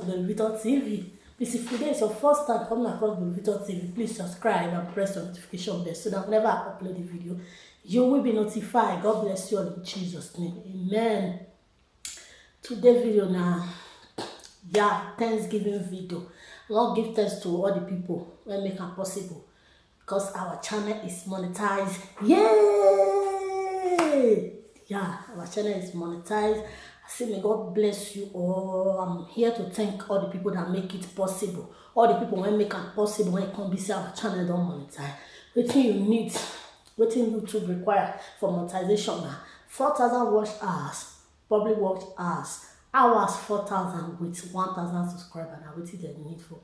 Glory Victor TV. Please, if today is your first time coming across Glory Victor TV, please subscribe and press the notification bell so that whenever I upload a video, you will be notified. God bless you all in Jesus' name. Amen. Today's video now, Thanksgiving video. Lord, give thanks to all the people who make it possible because our channel is monetized. Yay! Yeah, our channel is monetized. I say may God bless you all. I'm here to thank all the people that make it possible. All the people who make it possible when it comes to see our channel don't monetize. What you need, what YouTube require for monetization now? 4,000 watch hours, public watch hours, 4,000 with 1,000 subscribers. Now what is the need for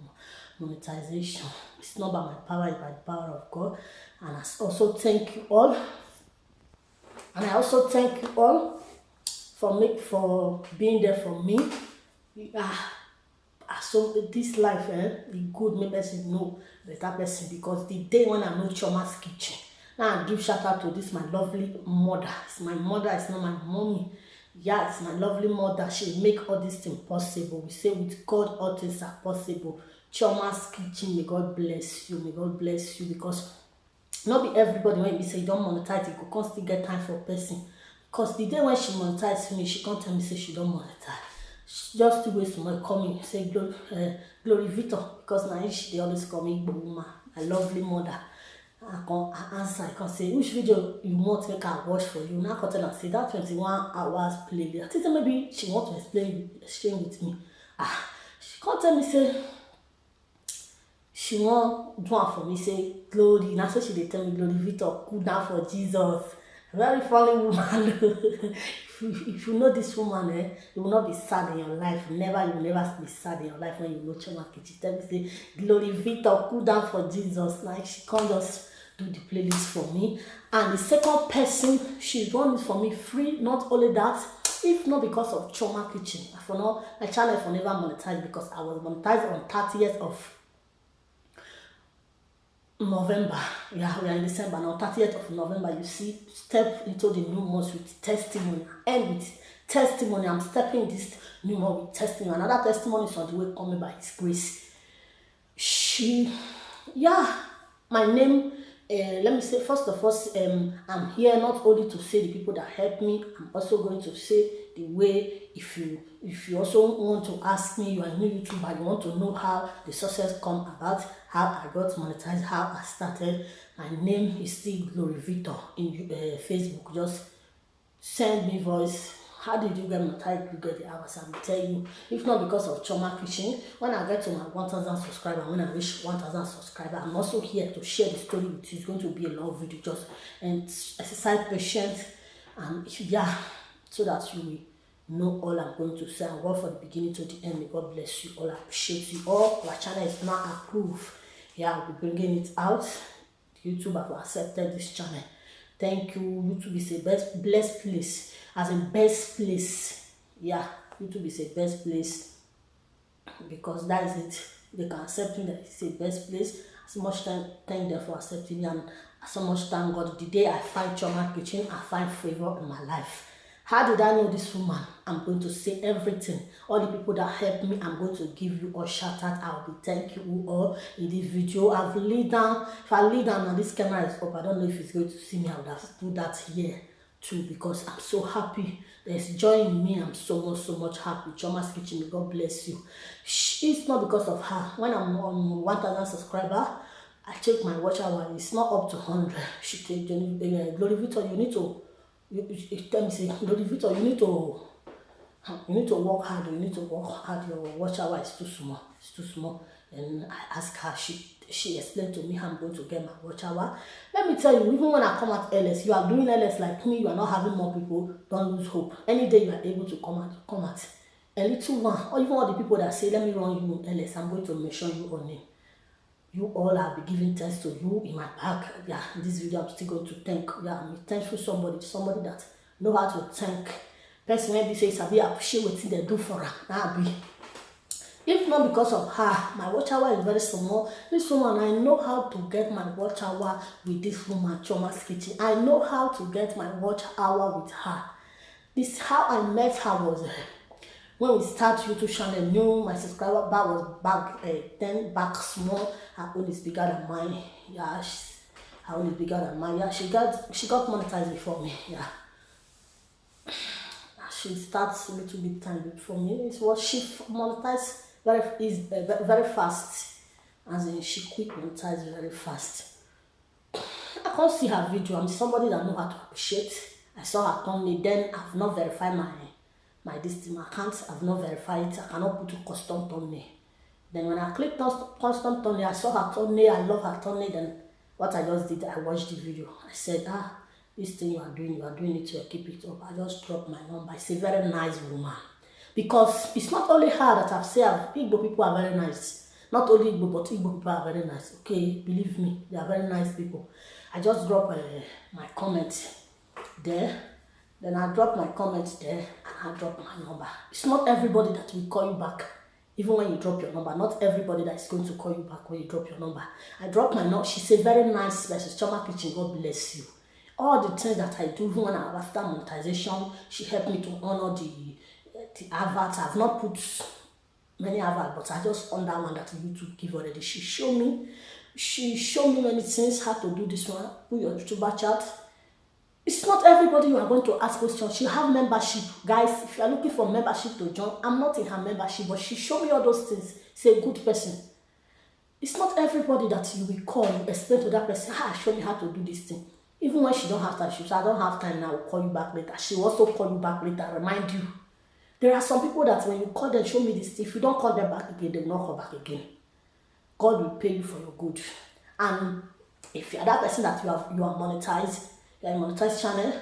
monetization? It's not by my power, it's by the power of God. And I also thank you all. And I also thank you all for being there for me. So this life, the good make person know better person, because the day when I know Chioma's Kitchen, now I give shout out to this my lovely mother. It's my mother, it's not my mommy. Yeah, it's my lovely mother. She make all these things possible. We say with God all things are possible. Chioma's Kitchen, may God bless you. May God bless you, because not be everybody when you say you don't monetize, you can still get time for person. Because the day when she monetize me, she can't tell me say she don't monetize. She just 2 ways to my coming say Glory Victor, because now they always call me woman, my lovely mother. I answer, I can say which video you want make I watch for you. Now I can tell her say that 21 hours playlist. I think maybe she want to exchange with me. She can't tell me say she want do it for me, say Glory. Now so she dey tell me Glory Victor, cool down for Jesus. Very funny woman. If you know this woman, you will not be sad in your life. You will never be sad in your life when you know Chioma Kitchen. Tell me say Glory Victor, cool down for Jesus. Like she can't just do the playlist for me. And the second person, she's doing it for me free. Not only that, if not because of Chioma Kitchen, for now my channel for never monetized, because I was monetized on 30th of November. Yeah, we are in December now. 30th of November. You see, step into the new month with testimony. And with testimony, I'm stepping this new month with testimony. Another testimony is on the way coming by His grace. My name. Let me say first of all, I'm here not only to say the people that help me. I'm also going to say the way. If you also want to ask me, you are a new YouTuber, you want to know how the success come about, how I got monetized, how I started. My name is still Glory Victor in Facebook. Just send me voice. How did you get monetized? You get the hours. I will tell you. If not because of Chioma Kitchen, when I get to my 1,000 subscribers, when I reach 1,000 subscribers, I'm also here to share the story with you. It's going to be a long video, just and exercise patience, and so that you will know all I'm going to say. I work from the beginning to the end. May God bless you all. I appreciate you all. Our channel is now approved. I'll be bringing it out. YouTube have accepted this channel. Thank you. YouTube is a blessed place. As a best place. YouTube is a best place, because that is it. They can accept me that it's a best place. So much thank them for accepting me, and so much thank God. The day I find Chioma Kitchen, I find favor in my life. How did I know this woman? I'm going to say everything. All the people that helped me, I'm going to give you all shout out. I'll be thank you all in this video. I've laid down. If I lay down and this camera is up, I don't know if it's going to see me. I would have put that here too, because I'm so happy. There's joy in me. I'm so much happy. Chioma's Kitchen, may God bless you. It's not because of her. When I'm on 1,000 subscribers, I check my watch hour. It's not up to 100. She take Glory Victor. You need to. Tell me, say Glory Victor, you need to work hard. You need to work hard. Your watch hour is too small. It's too small. And I asked her. She explained to me how I'm going to get my watch hour. Let me tell you, even when I come at LS, you are doing LS like me, you are not having more people. Don't lose hope. Any day you are able to come at a little one, or even all the people that say, let me run you in LS, I'm going to mention you on name. You all have been giving thanks to you in my back. In this video, I'm still going to thank. I'm thankful somebody that know how to thank. Person maybe say, Sabi, appreciate what they do for her. Now be. If not because of her, my watch hour is very small. This woman, I know how to get my watch hour with this woman, Chioma's Kitchen. I know how to get my watch hour with her. This how I met her was When we start YouTube channel, new my subscriber bar was back 10 back small. Her own is bigger than mine. Yeah, her own is bigger than mine. Yeah, she got monetized before me. Yeah, she starts a little bit time before me. It was she monetized very fast, as in she quick monetize very fast. I can't see her video. I'm somebody that know how to appreciate. I saw her thumbnail. Then I've not verified my this thing. I can't. I've not verified it. I cannot put a custom thumbnail. Then when I clicked on custom thumbnail, I saw her thumbnail. I love her thumbnail. Then what I just did, I watched the video. I said, this thing you are doing it to keep it up. I just dropped my number. It's a very nice woman. Because it's not only her that I've said Igbo people are very nice. Not only Igbo, but Igbo people are very nice. Okay, believe me, they are very nice people. I just dropped my comment there. Then I drop my comment there and I drop my number. It's not everybody that will call you back. Even when you drop your number, not everybody that is going to call you back when you drop your number. I drop my number. She's a very nice person. Chioma Kitchen, God bless you. All the things that I do when I'm after monetization, she helped me to honor the adverts. I've not put many adverts, but I just on that one that YouTube give already. She showed me many things, how to do this one, put your YouTuber chat. It's not everybody you are going to ask questions. She have membership. Guys, if you are looking for membership to join, I'm not in her membership, but she showed me all those things. She's a good person. It's not everybody that you will call, you explain to that person, show me how to do this thing. Even when she don't have time, she says, I don't have time now, I'll call you back later. She will also call you back later, remind you. There are some people that when you call them, show me this thing, if you don't call them back again, they will not call back again. God will pay you for your good. And if you are that person that you are monetized, you are a monetized channel,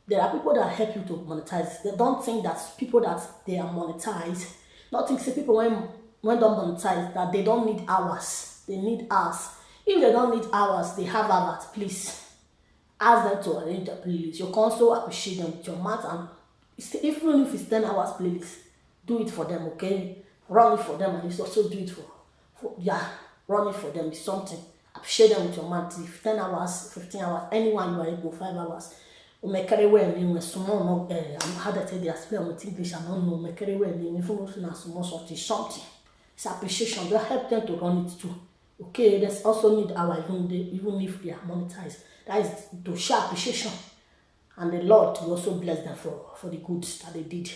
there are people that help you to monetize. They don't think that people that they are monetized, not think say people when don't monetize that they don't need hours. They need hours. If they don't need hours, they have hours, please. Ask them to arrange the playlist. You can also appreciate them with your mouth, and even if it's 10 hours playlist, do it for them, okay? Run it for them, and it's also do it for run it for them. It's something. Appreciate them with your mouth. If 10 hours, 15 hours, anyone you are able, 5 hours. Me carry well me small no I'm hard to tell the explain with English. I don't know me carry well me if you know small something. It's appreciation. They help them to run it too. Okay, there's also need our even if they are monetized. That is to show appreciation, and the Lord will also bless them for the good that they did.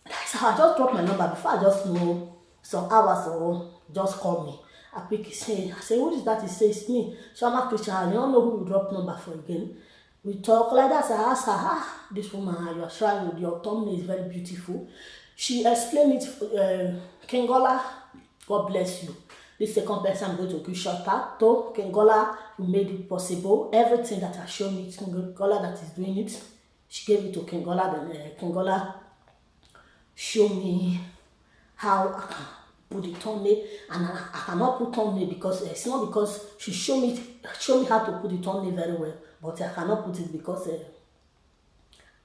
That's how I just drop my number before I just know some hours or just call me. I pick it, I say, what is that? He says, it's me, Chioma Christian. You don't know who you drop number for again. We talk like that. So I ask her, this woman, you are trying with your thumbnail is very beautiful. She explained it, Kengola, God bless you. This second person I'm going to give shout out to Kengola, who made it possible. Everything that I showed me, it's Kengola that is doing it. She gave it to Kengola, then Kengola showed me how I can put the thumbnail, and I cannot put thumbnail because it's not because she showed me how to put the thumbnail very well, but I cannot put it because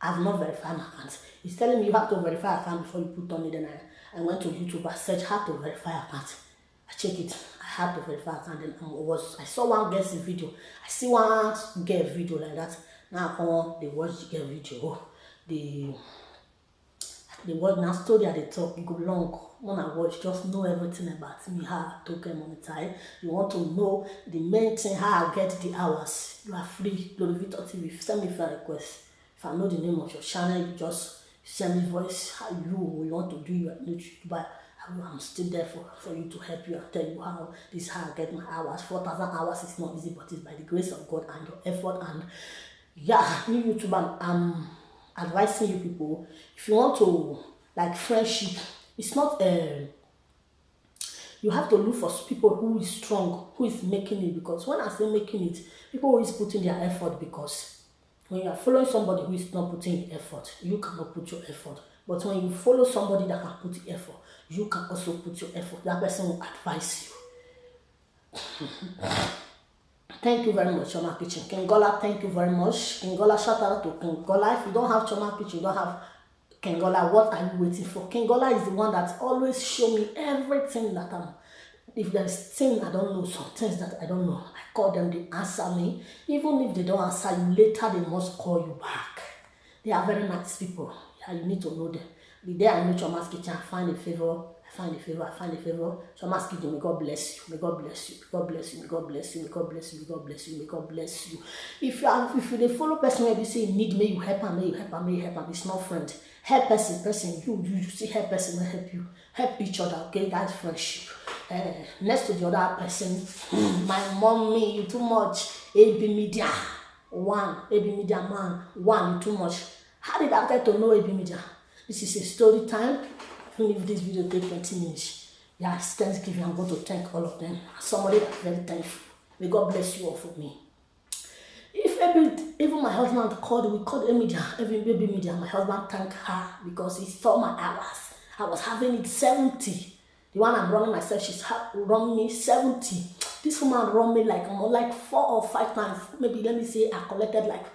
I've not verified my account. It's telling me you have to verify account before you put thumbnail. Then I went to YouTube, I searched how to verify account. I check it. I had to verify account. Then I saw one girl's video. I see one girl video like that. Now I come they watch the girl video. The word now story at the top, you go long. When I watch, just know everything about me, how I get monetized. You want to know the main thing, how I get the hours. You are free. Glory Victor TV. Send me friend request. If I know the name of your channel, you just send me voice how you want to do your YouTuber. I'm still there for you to help you and tell you how this is how I get my hours. 4,000 hours is not easy, but it's by the grace of God and your effort. And yeah, new YouTuber, I'm advising you people, if you want to like friendship, it's not you have to look for people who is strong, who is making it. Because when I say making it, people who is putting their effort, because when you are following somebody who is not putting the effort, you cannot put your effort. But when you follow somebody that can put the effort, you can also put your effort. That person will advise you. Thank you very much, Chioma Kitchen. Kengola, thank you very much. Kengola, shout out to Kengola. If you don't have Chioma Kitchen, you don't have Kengola, what are you waiting for? Kengola is the one that always show me everything that if there's things I don't know, some things that I don't know, I call them, they answer me. Even if they don't answer you, later they must call you back. They are very nice people. Yeah, you need to know them. The day I know Choma's kitchen, I find a favor. Choma's kitchen, may God bless you. May God bless you. May God bless you. May God bless you. May God bless you. May God bless you. May God bless you. If you dey follow person where you say you need, may you help am, may you help am, may you help am. It's not friend. Help person. You see help person will help you. Help each other. Okay, that's friendship. Next to the other person, my mommy, you too much. AB Media man, you too much. How did I get to know AB Media? This is a story time. Even if this video take 20 minutes, yeah, it's Thanksgiving. I'm going to thank all of them. Somebody that's very thankful. May God bless you all for me. If even my husband called AB Media. My husband thanked her because he saw my hours. I was having it 70. The one I'm running myself, she's running me 70. This woman run me like 4 or 5 times. Maybe let me say I collected like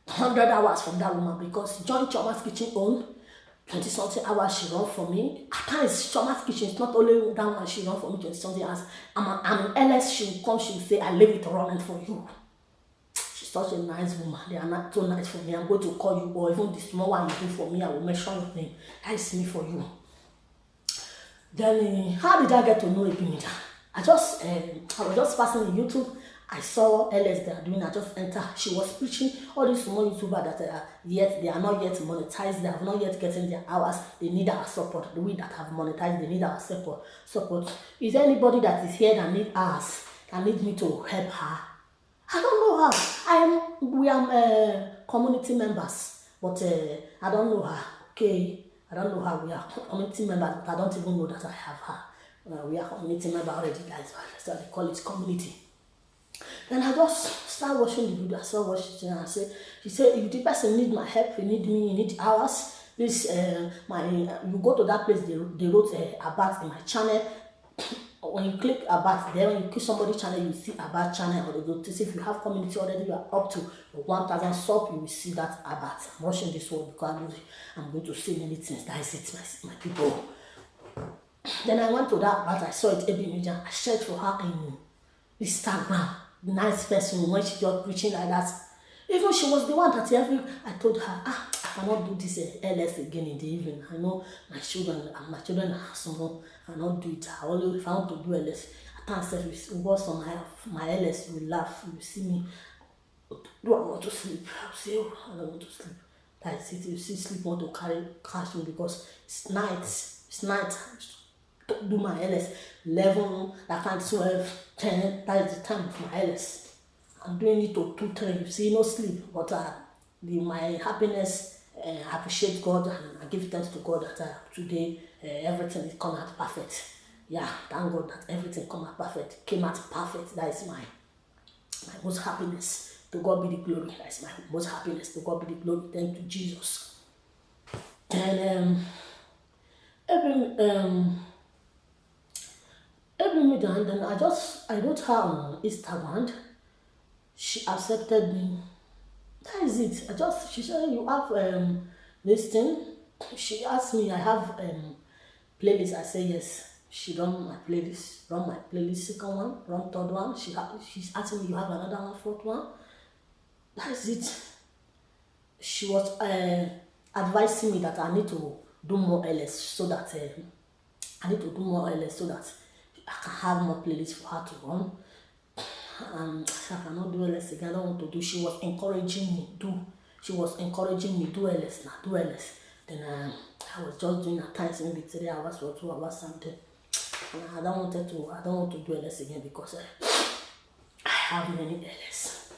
100 hours from that woman because John Choma's kitchen owned 20 something hours she run for me. At times Choma's kitchen is not only that one she run for me 20 something hours. I'm in LS, she will come, she will say I leave it running for you. She's such a nice woman. They are not so nice for me. I'm going to call you, or even the small one you do for me, I will mention your name. That is me for you. Then how did I get to know AB Media? I was just passing on YouTube. I saw LS they are doing. I just entered. She was preaching all these small YouTubers that they are not yet monetized. They have not yet getting their hours. They need our support. The we that have monetized, they need our support. Is there anybody that is here that need us? That need me to help her? I don't know her. We are community members, but I don't know her. Okay. I don't know how we are community members, but I don't even know that I have her. We are community member already, guys. So they call it community. Then I just start watching the video. I start watching and she said, if the person need my help, you need me, you need hours, please, you go to that place. They wrote about in my channel. When you click about there, when you click somebody's channel, you see about channel, or they go to see if you have community already, you are up to 1,000 sub, you will see that about. I'm watching this one because I'm going to say many things. That is it, my people. Then I went to that about, I saw it AB Media. I searched for her in Instagram. Nice person when she just preaching like that. Even she was the one that I told her, I cannot do this LS again in the evening. I know my children are small. I cannot do it. I only if I want to do LS. At times if it was on my LS, you will laugh. You will see me. Do I want to sleep? I will say, oh, I don't want to sleep. That is it. You see, sleep want to catch me because it's night. It's night. Do my LS 11, that kind 12, 10. That is the time of my LS. I'm doing it to 2, 3. You see, no sleep, but my happiness. I appreciate God and I give thanks to God that today everything is come out perfect. Yeah, thank God that everything came out perfect. That is my most happiness. To God be the glory. That is my most happiness. To God be the glory. Thank you, Jesus. Then every meeting, and then I wrote her on Instagram. She accepted me. That is it. She said, you have this thing. She asked me, I have playlist. I said yes. She run my playlist, second one, run third one. She's asking me, you have another one, fourth one. That is it. She was advising me that I need to do more LS so that I can have more playlists for her to run. I cannot do LS again. I don't want to do. She was encouraging me do LS now, do LS. Then I was just doing at times maybe 3 hours or 2 hours something. And I don't want to do LS again because I have many LS.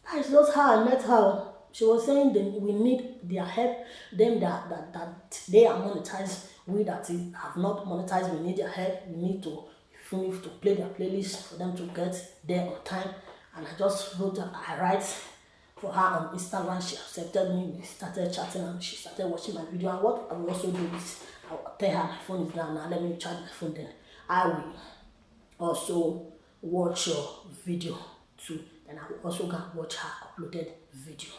That is just how I met her. She was saying that we need their help. Them that they are monetized. We that have not monetized, we need their help. We need to play their playlist for them to get there on time. And I just wrote that I write for her on Instagram. She accepted me. We started chatting and she started watching my video. And what I will also do is I will tell her my phone is down now. Let me charge my phone. Then I will also watch your video too. And I will also go and watch her uploaded video.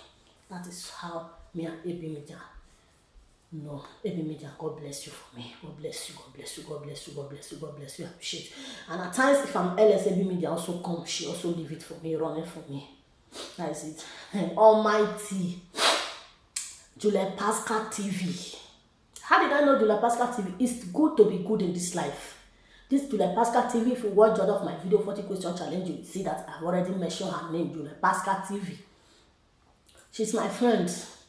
That is how me and AB Media. No, AB Media, God bless you for me. God bless you, God bless you, God bless you, God bless you, God bless you. I appreciate it. And at times, if I'm LS, AB Media also come, she also leave it for me, running for me. That is it. Almighty Juliet Pascal TV. How did I know Julia Pascal TV? It's good to be good in this life. This Julia Pascal TV, if you watch the other of my video 40 question challenge, you will see that I've already mentioned her name, Julia Pascal TV. She's my friend.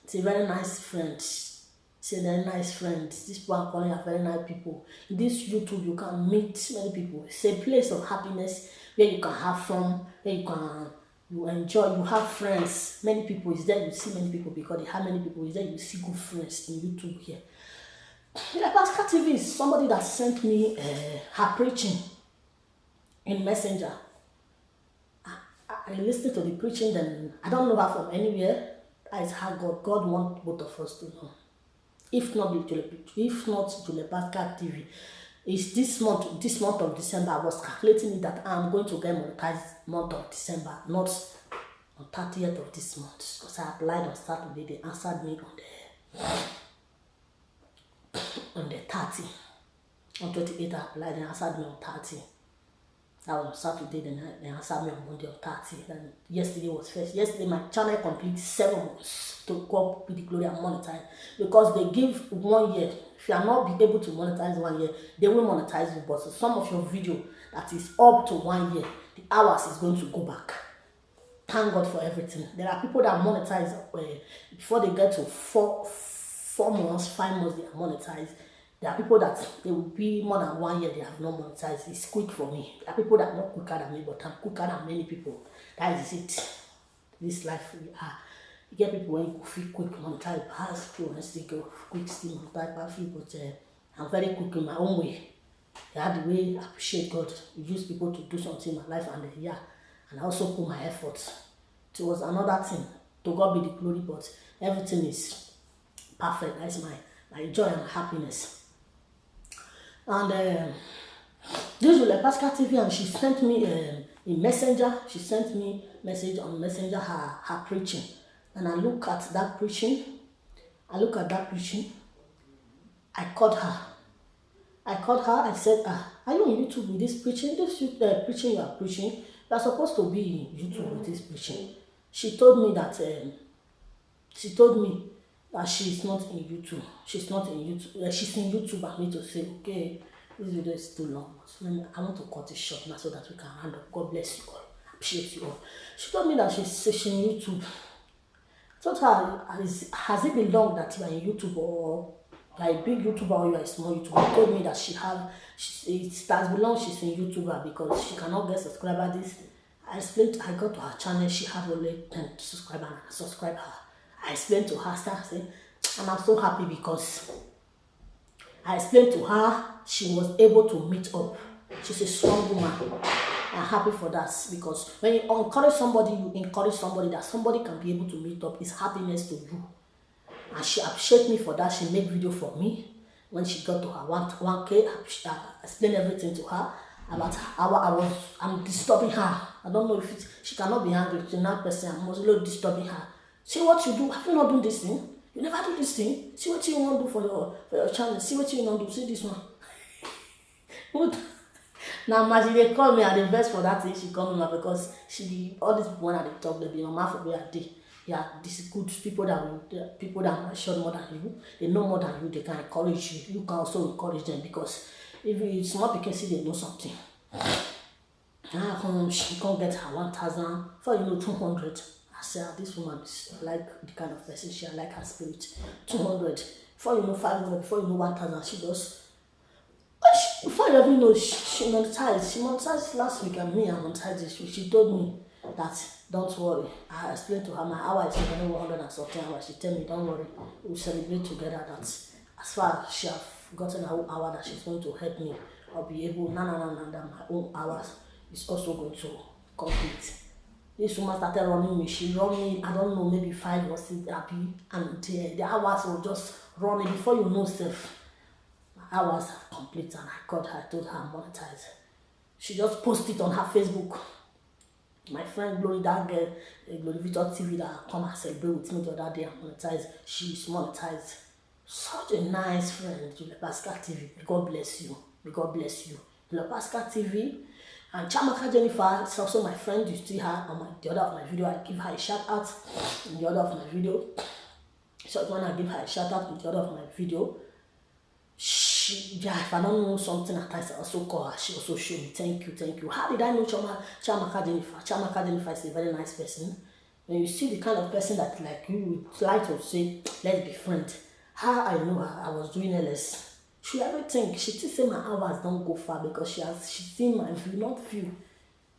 She's a very nice friend. She's a very nice friend. These people I'm calling are very nice people. In this YouTube, you can meet many people. It's a place of happiness where you can have fun, where you enjoy, you have friends. Many people is there, you see many people because they have many people is there, you see good friends in YouTube here. Yeah, Pascal TV is somebody that sent me her preaching in Messenger. I listened to the preaching, then I don't know her from anywhere. That is how God wants both of us to know. If not Julia Pascal TV, it's this month of December. I was calculating it that I'm going to get monetized month of December, not on 30th of this month. Because I applied on Saturday, they answered me on the 30. On 28th I applied, they answered me on 30. That was on Saturday, then they answered me on Monday on 30. Then yesterday was first. Yesterday my channel completed 7 months to go up with the glory and monetize. Because they give 1 year. If you are not be able to monetize 1 year, they will monetize you. But so some of your video that is up to 1 year, the hours is going to go back. Thank God for everything. There are people that monetize before they get to 4 months, 5 months, they are monetized. There are people that they will be more than 1 year, they have not monetized. It's quick for me. There are people that are not quicker than me, but I'm quicker than many people. That is it. This life we are. You get people when you feel quick monetize, pass through and still go quick still monetize, pass through, but I'm very quick in my own way. Yeah, the way I appreciate God. You use people to do something in my life, and and I also put my effort towards another thing. To God be the glory, but everything is perfect. That's my joy and happiness. And this is Julia Pascal TV, and she sent me in Messenger. She sent me message on Messenger her preaching, and I look at that preaching. I called her. I said, are you on YouTube with this preaching? This preaching you are preaching, you are supposed to be in YouTube with this preaching. She told me that she's not in YouTube. She's not in YouTube. She's in YouTube. I need to say, okay, this video is too long. So I want to cut it short now so that we can hand up. God bless you all. Appreciate you all. She told me that she's in YouTube. I told her, has it been long that you are in YouTube, or you are a big YouTuber or you are a small YouTuber? She told me that it has been long she's in YouTuber because she cannot get subscribers. I explained, I got to her channel, she had only 10 subscribers, and I subscribed her. I explained to her, and I'm so happy because I explained to her she was able to meet up. She's a strong woman. I'm happy for that, because when you encourage somebody, that somebody can be able to meet up. It's happiness to you. And she appreciated me for that. She made video for me. When she got to her 1K, I explained everything to her about how I'm disturbing her. I don't know if she cannot be angry. She's not person. I'm also disturbing her. See what you do. Have you not done this thing? You never do this thing. See what you want to do for your channel. See what you want to do. See this one. Now, imagine they call me and the best for that thing. She call me because all these people at the top, they be mama for where they. Yeah, this is good people that are sure more than you. They know more than you. They can encourage you. You can also encourage them, because if it's not because they know something. She can't get her 1,000 for 200. I said, this woman is like the kind of person she like her spirit. 200 before 500, before 1,000. She does. Before you even know, she monetized. She monetized last week, and me I monetized this week. She told me that don't worry. I explained to her my hour is only 100 and something hours. She tell me don't worry, we'll celebrate together. That as far as she have gotten her own hour that she's going to help me, I'll be able that my own hours is also going to complete. This woman started running me. She run me, I don't know, maybe 5 or 6 happy, and the hours will just running before you know self. My hours are complete, and I called her, I told her monetize. She just posted it on her Facebook. My friend Glory, that girl, Glory Victor TV that come and celebrate with me the other day and monetize, she's monetized. Such a nice friend, Julia Pascal TV. May God bless you. May God bless you. Julia Pascal TV. And Chamaka Jennifer is also my friend. You see her on the other of my video. I give her a shout out in the other of my video. So when I give her a shout out in the other of my video. yeah, if I don't know something at times, I also call her. She also show me, thank you, thank you. How did I know Chiamaka Jennifer? Chiamaka Jennifer is a very nice person. When you see the kind of person that like you would like to say, let's be friends. How I know her, I was doing LS. She everything. She still say my hours don't go far because she seen my view, not view.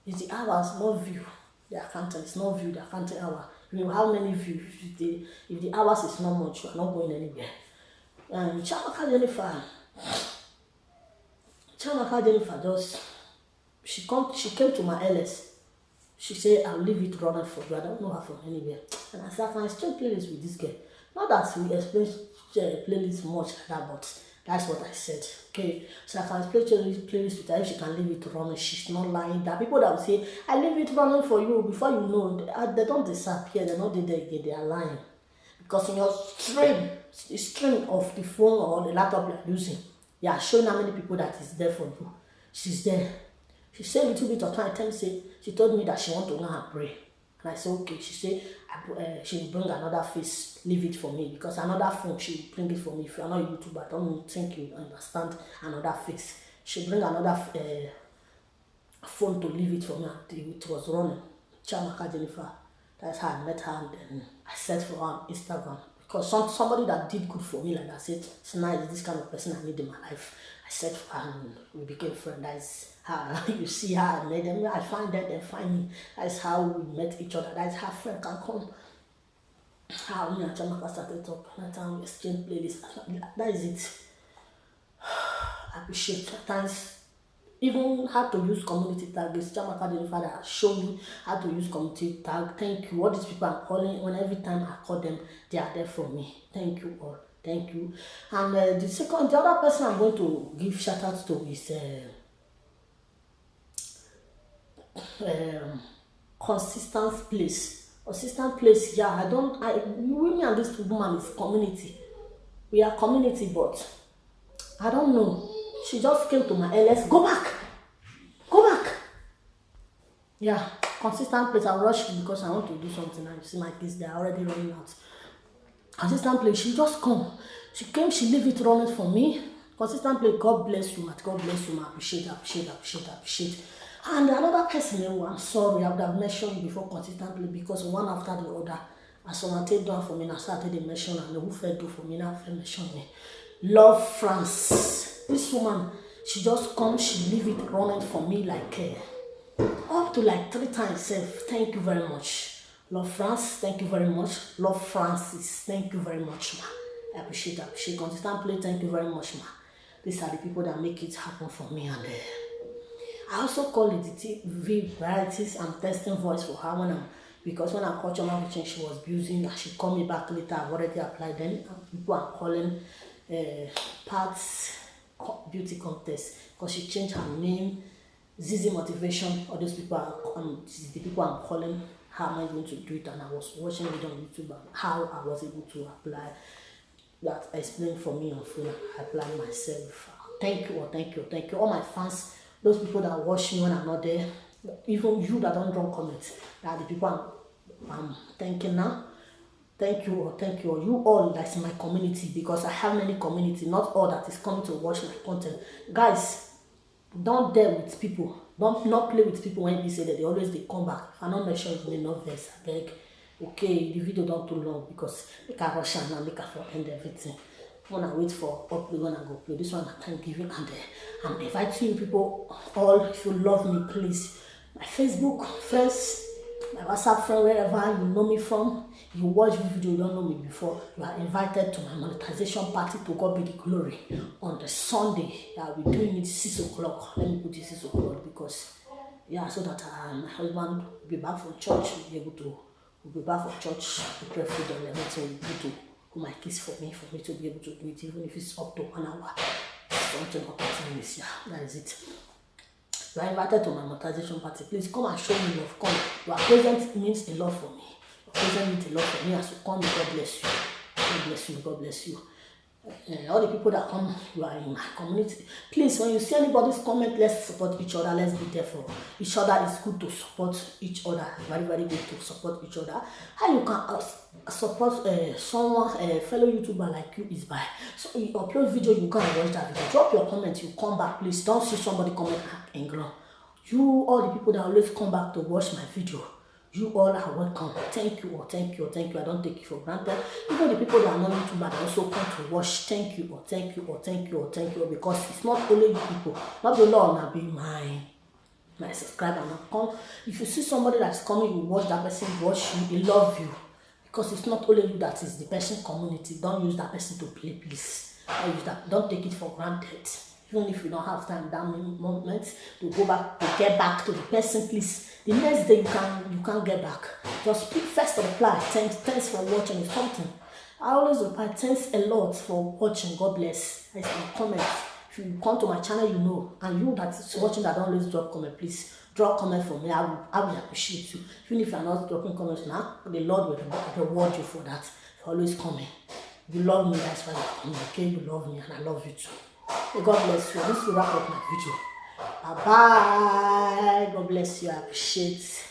It's the hours, not view. The accountant is not view, the accounting hour. You know how many views. If the hours is not much, you are not going anywhere. Chiamaka Jennifer just she came to my LS. She said, I'll leave it running for you. I don't know her from anywhere. And I said, I can explain playlist with this girl. Not that we explain playlist much like that, but that's what I said. Okay, so I can explain playlist with her if she can leave it running. She's not lying. There are people that will say, I leave it running for you. Before you know, they don't disappear. They're not there again. They are lying. Because in your the stream of the phone or the laptop you're using, you are showing how many people that is there for you. She's there. She said a little bit of time, she told me that she want to learn and pray. And I said, okay. She said she will bring another face, leave it for me. Because another phone, she will bring it for me. If you are not a YouTuber, I don't think you understand another face. She'll bring another phone to leave it for me. It was running. Chiamaka Jennifer. That's how I met her, and then I searched for her on Instagram. Because somebody that did good for me, like I said, tonight is this kind of person I need in my life. I searched for her and we became friends. That's how you see her, I met them. I find them, they find me. That's how we met each other. That's how friend can come. How me and Chiamaka started talking. That time we exchanged playlists. That is it. I appreciate at times. Even how to use community tag. This Chiamaka Jennifer that showed me how to use community tag. Thank you. All these people I'm calling, when every time I call them, they are there for me. Thank you all. Thank you. And the other person I'm going to give shout out to is Consistent Place. Consistent Place, yeah, me and this woman is community. We are community, but I don't know. She just came to my LS. Go back. Yeah, Consistent Place. I'll rush because I want to do something. And you see my kids, they're already running out. Consistent Place. She just come. She came. She leave it running for me. Consistent Place. God bless you, Matt. God bless you, ma. Appreciate. And another person, I'm sorry, I would have mentioned you before Consistent Place because one after the other. As someone take down for me, I started to mention and who fed do for me, now mention me. Love France. This woman, she just comes, she leave it running for me like up to like 3 times. Thank you very much. Love France, thank you very much. Love Francis, thank you very much, ma. I appreciate. Consistent Play, thank you very much, ma. These are the people that make it happen for me. And I also call it the TV varieties and testing voice for her because when I called Chioma, she was abusing and she called me back later. I've already applied them. People are calling parts beauty contest because she changed her name. Zizi Motivation. All those people are the people I'm calling. How am I going to do it? And I was watching it on YouTube and how I was able to apply that. Explained for me on phone. I applied myself. Thank you. All my fans, those people that watch me when I'm not there, even you that don't drop comments, that are the people I'm thanking now. Thank you. You all that's in my community, because I have many community, not all that is coming to watch my content. Guys, don't dare with people. Don't not play with people when you say that they come back. If I'm not make sure you may not vex, I beg. Okay, the video don't too long because I can rush and now make a for end everything. When I wait for upload, when I go play this one, I can't give you, and I'm inviting you people all, if you love me, please, my Facebook friends, my WhatsApp friend, wherever you know me from, you watch the video, you don't know me before, you are invited to my monetization party. To God be the glory. On the Sunday, I'll be doing it 6 o'clock. Let me put it 6 o'clock because, yeah, so that my husband will be back from church, we'll be back from church, prepare food and everything, we'll be able to put my kids for me to be able to do it, even if it's up to 1 hour, something or 30 minutes, yeah, that is it. You are invited to my monetization party. Please come and show me love. Come. Your presence means a lot for me. Your presence means a lot for me. As you come, God bless you. God bless you. all the people that come, you are in my community. Please, when you see anybody's comment, let's support each other. Let's be there for each other. It's good to support each other. Very, very good to support each other. How you can support someone, a fellow YouTuber like you is by, so you upload video, you can watch that video. Drop your comment, you come back. Please don't see somebody comment and grow. You, all the people that always come back to watch my video, you all are welcome. Thank you, or thank you, or thank you. I don't take it for granted. Even the people that are not YouTuber that also come to watch, thank you, or thank you, or thank you, or thank you, because it's not only you people, not the Lord now be my subscriber. Now come, if you see somebody that's coming, you watch that person, watch you, he love you, because it's not only you that is the person community. Don't use that person to play, please. Don't use that. Don't take it for granted. Even if you don't have time that moment to go back, to get back to the person, please. The next day you can't get back. Just first reply, thanks for watching or something. I always reply, thanks a lot for watching. God bless. I say comment. If you come to my channel, you know, and you that is watching that don't always drop comment, please drop comment for me. I will appreciate you. Even if you are not dropping comments now, the Lord will reward you for that. For always coming. You love me, that's why you come. Okay, you love me and I love you too. May God bless you. This will wrap up my video. Bye bye. God bless you. I appreciate